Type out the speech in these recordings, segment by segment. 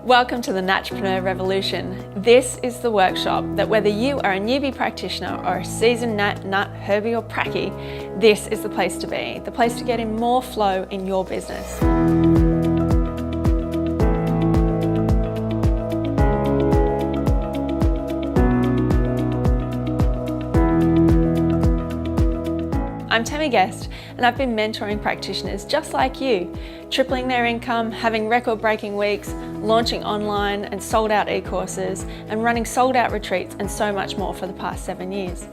Welcome to the Natuprenuer Revolution. This is the workshop that whether you are a newbie practitioner or a seasoned nat, Herbie or Praccie, this is the place to be, the place to get in more flow in your business. I'm Tammy and I've been mentoring practitioners just like you, tripling their income, having record-breaking weeks, launching online and sold-out e-courses, and running sold-out retreats and so much more for the past 7 years.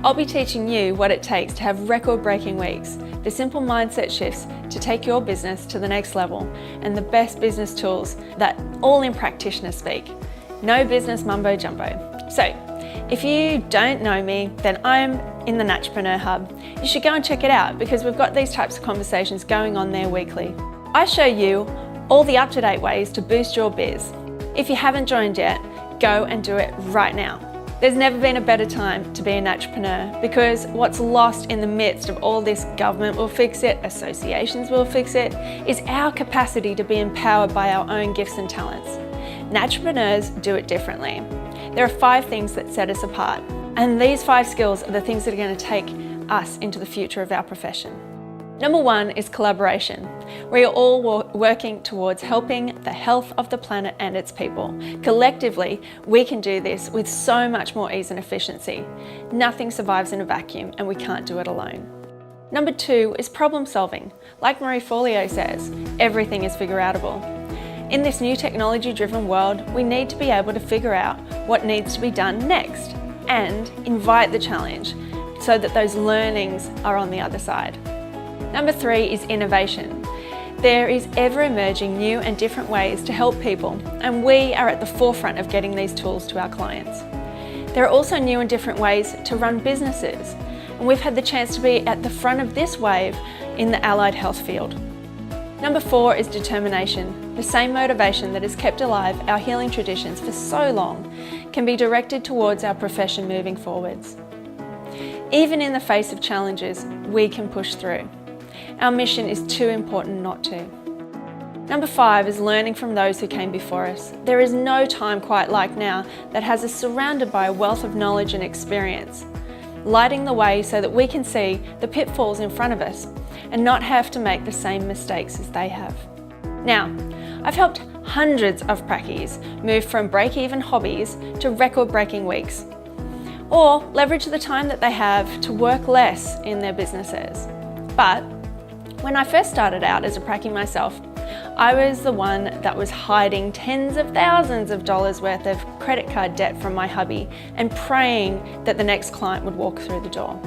I'll be teaching you what it takes to have record-breaking weeks, the simple mindset shifts to take your business to the next level, and the best business tools that all in practitioner speak. No business mumbo jumbo. So, if you don't know me, then I'm in the Natuprenuer Hub. You should go and check it out because we've got these types of conversations going on there weekly. I show you all the up-to-date ways to boost your biz. If you haven't joined yet, go and do it right now. There's never been a better time to be a Naturepreneur because what's lost in the midst of all this government will fix it, associations will fix it, is our capacity to be empowered by our own gifts and talents. Naturepreneurs do it differently. There are 5 things that set us apart, and these 5 skills are the things that are going to take us into the future of our profession. Number 1 is collaboration. We are all working towards helping the health of the planet and its people. Collectively, we can do this with so much more ease and efficiency. Nothing survives in a vacuum, and we can't do it alone. Number 2 is problem solving. Like Marie Forleo says, everything is figure-outable. In this new technology-driven world, we need to be able to figure out what needs to be done next and invite the challenge so that those learnings are on the other side. Number 3 is innovation. There is ever-emerging new and different ways to help people, and we are at the forefront of getting these tools to our clients. There are also new and different ways to run businesses, and we've had the chance to be at the front of this wave in the allied health field. Number 4 is determination. The same motivation that has kept alive our healing traditions for so long can be directed towards our profession moving forwards. Even in the face of challenges, we can push through. Our mission is too important not to. Number 5 is learning from those who came before us. There is no time quite like now that has us surrounded by a wealth of knowledge and experience, lighting the way so that we can see the pitfalls in front of us and not have to make the same mistakes as they have. Now, I've helped hundreds of praccies move from break-even hobbies to record-breaking weeks, or leverage the time that they have to work less in their businesses. But when I first started out as a praccie myself, I was the one that was hiding tens of thousands of dollars worth of credit card debt from my hubby and praying that the next client would walk through the door.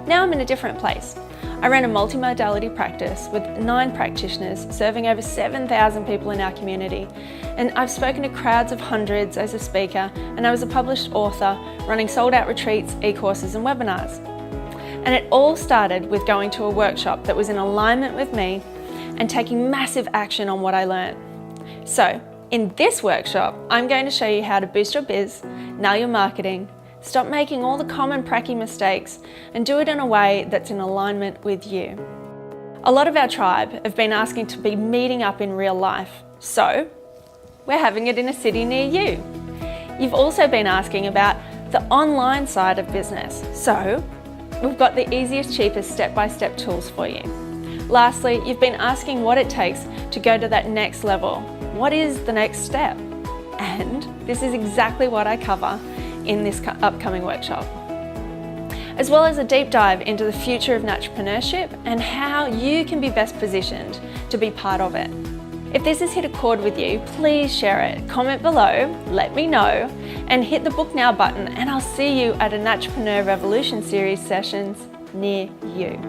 Now I'm in a different place. I run a multimodality practice with 9 practitioners serving over 7,000 people in our community. And I've spoken to crowds of hundreds as a speaker, and I was a published author running sold-out retreats, e-courses and webinars. And it all started with going to a workshop that was in alignment with me and taking massive action on what I learned. So in this workshop, I'm going to show you how to boost your biz, nail your marketing, stop making all the common Praccie mistakes, and do it in a way that's in alignment with you. A lot of our tribe have been asking to be meeting up in real life, so we're having it in a city near you. You've also been asking about the online side of business, so we've got the easiest, cheapest step-by-step tools for you. Lastly, you've been asking what it takes to go to that next level. What is the next step? And this is exactly what I cover in this upcoming workshop, as well as a deep dive into the future of naturepreneurship and how you can be best positioned to be part of it. If this has hit a chord with you, please share it, comment below, let me know, and hit the book now button, and I'll see you at a Natupreneur Revolution Series sessions near you.